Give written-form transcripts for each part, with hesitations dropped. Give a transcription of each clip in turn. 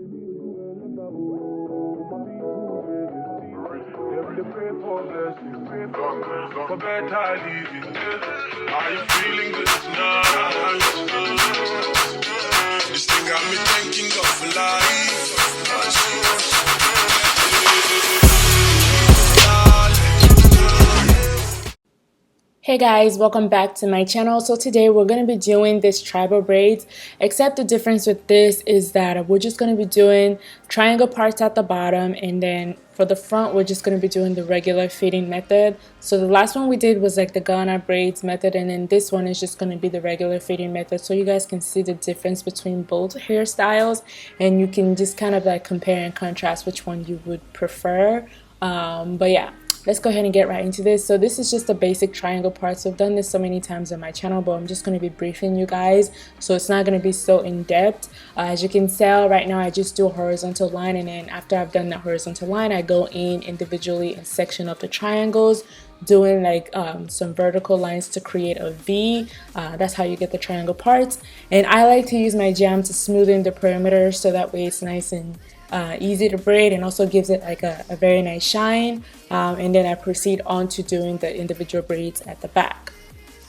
For better living, are you feeling good tonight? This thing got me thanking God for life. Hey guys, welcome back to my channel. So today we're going to be doing this tribal braids, except the difference with this is that we're just going to be doing triangle parts at the bottom, and then for the front we're just going to be doing the regular fading method. So the last one we did was like the Ghana braids method, and then this one is just going to be the regular fading method, so you guys can see the difference between both hairstyles and you can just kind of like compare and contrast which one you would prefer. But yeah, let's go ahead and get right into this. So this is just the basic triangle part. So I've done this so many times on my channel, but I'm just going to be briefing you guys, so it's not going to be so in-depth. As you can tell right now, I just do a horizontal line, and then after I've done that horizontal line, I go in individually and section up the triangles, doing like some vertical lines to create a V. That's how you get the triangle parts. And I like to use my jam to smoothen the perimeter, so that way it's nice and easy to braid, and also gives it like a very nice shine. And then I proceed on to doing the individual braids at the back.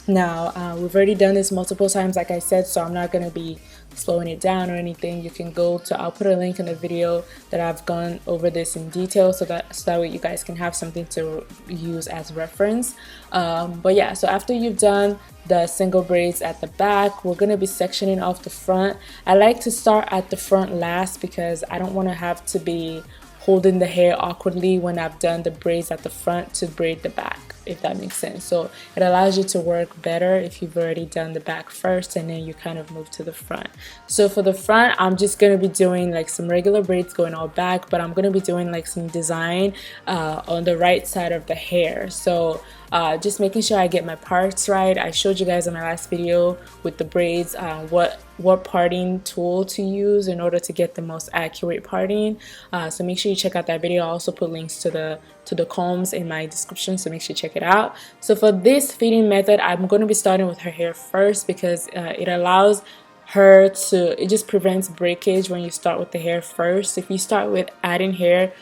Now we've already done this multiple times, like I said, so I'm not going to be slowing it down or anything. You can go to, I'll put a link in the video that I've gone over this in detail, so that way you guys can have something to use as reference. But yeah, so after you've done the single braids at the back, we're going to be sectioning off the front. I like to start at the front last because I don't want to have to be holding the hair awkwardly when I've done the braids at the front to braid the back, if that makes sense. So it allows you to work better if you've already done the back first and then you kind of move to the front. So for the front, I'm just going to be doing like some regular braids going all back, but I'm going to be doing like some design on the right side of the hair. So just making sure I get my parts right. I showed you guys in my last video with the braids what parting tool to use in order to get the most accurate parting. So make sure you check out that video. I'll also put links to the combs in my description, so make sure you check it out. So for this fading method, I'm going to be starting with her hair first because it allows her to, it just prevents breakage when you start with the hair first. If you start with adding hair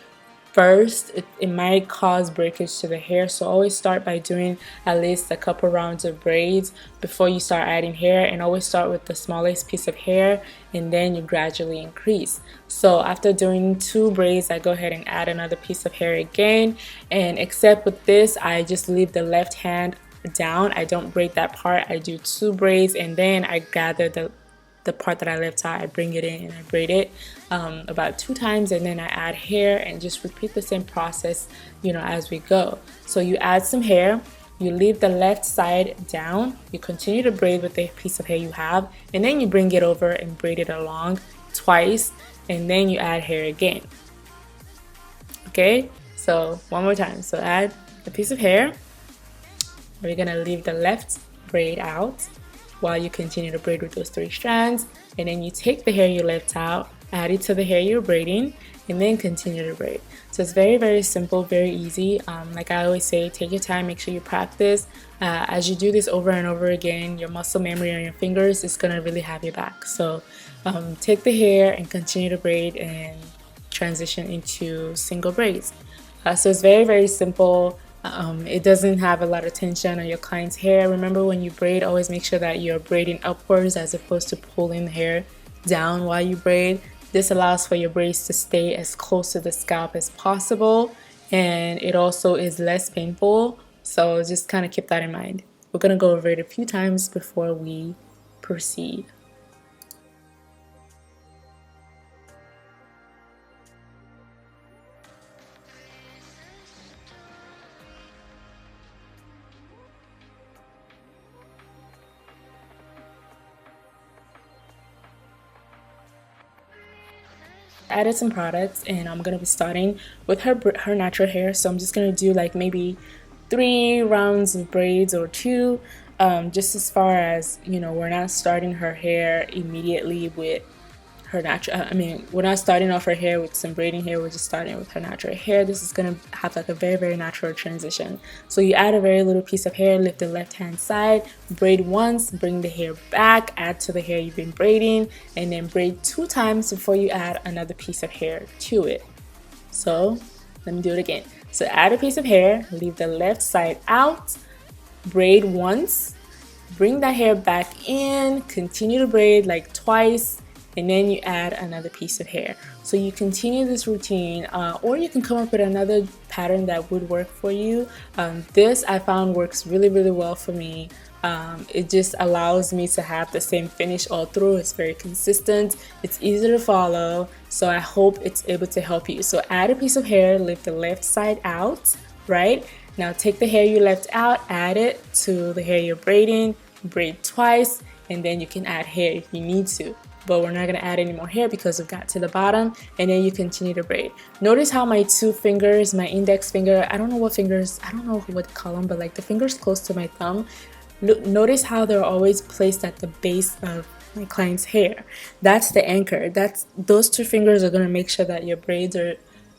first, it might cause breakage to the hair, so always start by doing at least a couple rounds of braids before you start adding hair, and always start with the smallest piece of hair and then you gradually increase. So after doing 2 braids, I go ahead and add another piece of hair again, and except with this, I just leave the left hand down. I don't braid that part. I do 2 braids and then I gather the part that I left out, I bring it in and I braid it about 2 times, and then I add hair and just repeat the same process, you know, as we go. So you add some hair, you leave the left side down, you continue to braid with the piece of hair you have, and then you bring it over and braid it along twice, and then you add hair again. Okay, so one more time. So add a piece of hair, we're gonna leave the left braid out while you continue to braid with those 3 strands, and then you take the hair you left out, add it to the hair you're braiding, and then continue to braid. So it's very, very simple, very easy. Like I always say, take your time, make sure you practice. As you do this over and over again, your muscle memory on your fingers is gonna really have your back. So take the hair and continue to braid and transition into single braids. So it's very, very simple. It doesn't have a lot of tension on your client's hair. Remember, when you braid, always make sure that you're braiding upwards as opposed to pulling the hair down while you braid. This allows for your braids to stay as close to the scalp as possible, and it also is less painful, so just kind of keep that in mind. We're going to go over it a few times before we proceed. Added some products, and I'm gonna be starting with her natural hair. So I'm just gonna do like maybe 3 rounds of braids or 2, just as far as, you know, we're not starting her hair immediately with her natural, we're not starting off her hair with some braiding hair, we're just starting with her natural hair. This is gonna have like a very natural transition. So you add a very little piece of hair, lift the left hand side, braid once, bring the hair back, add to the hair you've been braiding, and then braid 2 times before you add another piece of hair to it. So let me do it again. So add a piece of hair, leave the left side out, braid once, bring that hair back in, continue to braid like twice, and then you add another piece of hair. So you continue this routine, or you can come up with another pattern that would work for you. This I found works really well for me. It just allows me to have the same finish all through. It's very consistent, it's easy to follow, so I hope it's able to help you. So add a piece of hair, lift the left side out, right? Now take the hair you left out, add it to the hair you're braiding, braid twice, and then you can add hair if you need to. But we're not going to add any more hair because we've got to the bottom, and then you continue to braid. Notice how my 2 fingers, my index finger, I don't know what to call them, but like the fingers close to my thumb, notice how they're always placed at the base of my client's hair. That's the anchor. Those 2 fingers are going to make sure that your braids are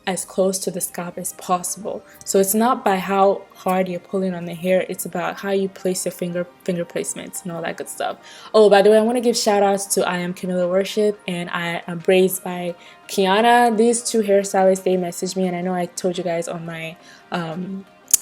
as close to the scalp as possible. So it's not by how hard you're pulling on the hair, it's about how you place your finger placements and all that good stuff. Oh, by the way, I want to give shout outs to I Am Camilla Worship and I Am Braids by Kiana. These 2 hairstylists, they messaged me, and I know I told you guys on my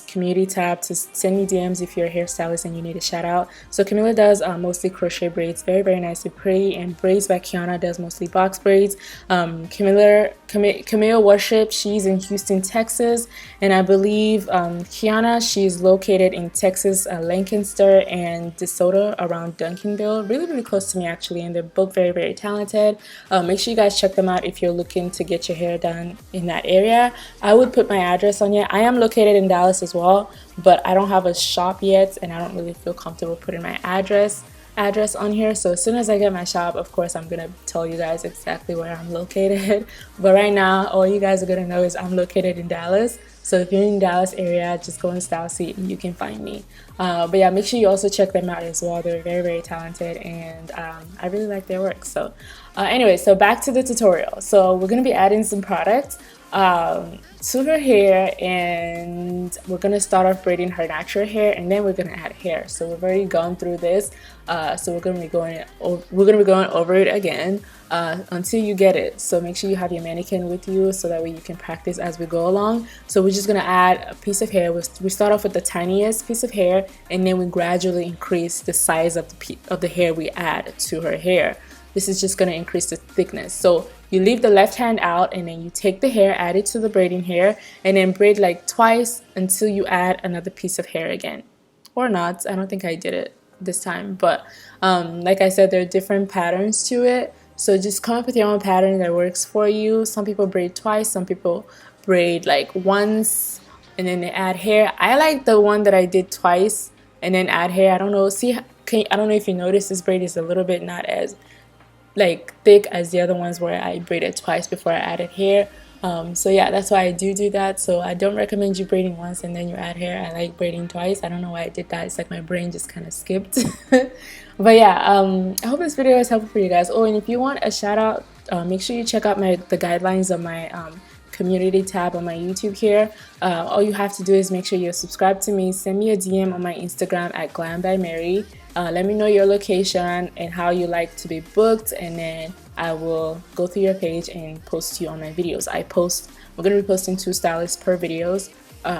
community tab to send me DMs if you're a hairstylist and you need a shout out. So Camilla does mostly crochet braids, very nicely pretty, and Braids by Kiana does mostly box braids. Camille Worship, she's in Houston, Texas, and I believe Kiana, she's located in Texas, Lancaster and DeSoto around Duncanville, really close to me actually, and they're both very talented. Make sure you guys check them out if you're looking to get your hair done in that area. I would put my address on here. I am located in Dallas as well, but I don't have a shop yet, and I don't really feel comfortable putting my address on here. So as soon as I get my shop, of course I'm gonna tell you guys exactly where I'm located. But right now, all you guys are gonna know is I'm located in Dallas. So if you're in the Dallas area, just go in Style Seat and you can find me. But yeah, make sure you also check them out as well. They're very talented, and I really like their work. So anyway, so back to the tutorial. So we're gonna be adding some products to her hair, and we're gonna start off braiding her natural hair, and then we're gonna add hair. So we've already gone through this, so we're gonna be going over it again until you get it. So make sure you have your mannequin with you so that way you can practice as we go along. So we're just gonna add a piece of hair. We start off with the tiniest piece of hair, and then we gradually increase the size of the hair we add to her hair. This is just going to increase the thickness. So you leave the left hand out, and then you take the hair, add it to the braiding hair, and then braid like twice until you add another piece of hair again. Or not. I don't think I did it this time. But like I said, there are different patterns to it. So just come up with your own pattern that works for you. Some people braid twice. Some people braid like once, and then they add hair. I like the one that I did twice and then add hair. I don't know. I don't know if you notice this braid is a little bit not as like thick as the other ones where I braided twice before I added hair. So yeah, that's why I do that. So I don't recommend you braiding once and then you add hair. I like braiding twice. I don't know why I did that. It's like my brain just kind of skipped. But yeah, I hope this video is helpful for you guys. Oh, and if you want a shout out, make sure you check out the guidelines of my community tab on my YouTube here. All you have to do is make sure you're subscribed to me. Send me a DM on my Instagram at Glam by Mary. Let me know your location and how you like to be booked, and then I will go through your page and post you on my videos. We're going to be posting 2 stylists per videos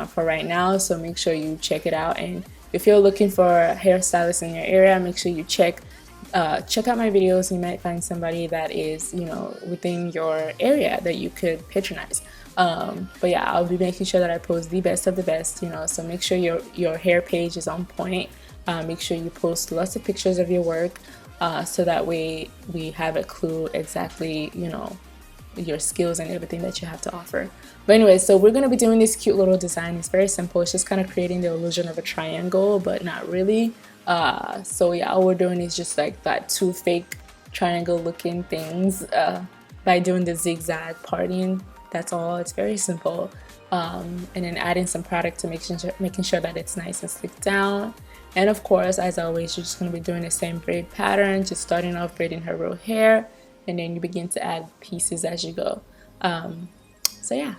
for right now, so make sure you check it out. And if you're looking for a hairstylist in your area, make sure you check out my videos. You might find somebody that is, within your area that you could patronize. But yeah, I'll be making sure that I post the best of the best, so make sure your hair page is on point. Make sure you post lots of pictures of your work, so that way we have a clue exactly, your skills and everything that you have to offer. But anyway, so we're going to be doing this cute little design. It's very simple. It's just kind of creating the illusion of a triangle, but not really. So yeah, all we're doing is just like that 2 fake triangle looking things by doing the zigzag parting. That's all. It's very simple. And then adding some product to making sure that it's nice and slicked down. And of course, as always, you're just going to be doing the same braid pattern, just starting off braiding her real hair, and then you begin to add pieces as you go. So yeah.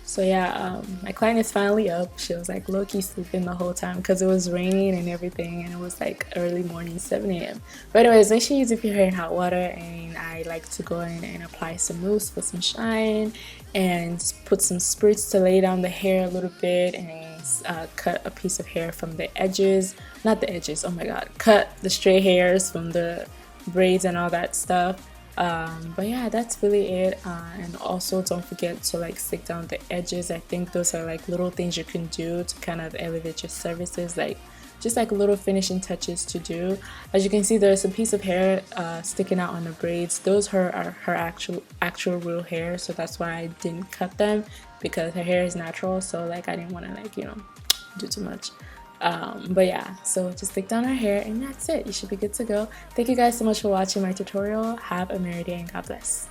So yeah, my client is finally up. She was like low-key sleeping the whole time because it was raining and everything, and it was like early morning, 7 a.m. But anyways, make sure you dip your hair in hot water, and I like to go in and apply some mousse for some shine and put some spritz to lay down the hair a little bit, and cut a piece of hair from the edges, not the edges, oh my god, cut the stray hairs from the braids and all that stuff. But yeah, that's really it. And also don't forget to like stick down the edges. I think those are like little things you can do to kind of elevate your services, like just like little finishing touches to do. As you can see, there's a piece of hair sticking out on the braids. Those are her actual real hair, so that's why I didn't cut them, because her hair is natural, so like I didn't want to like, you know, do too much. But yeah, so just stick down her hair and that's it. You should be good to go. Thank you guys so much for watching my tutorial. Have a merry day and God bless.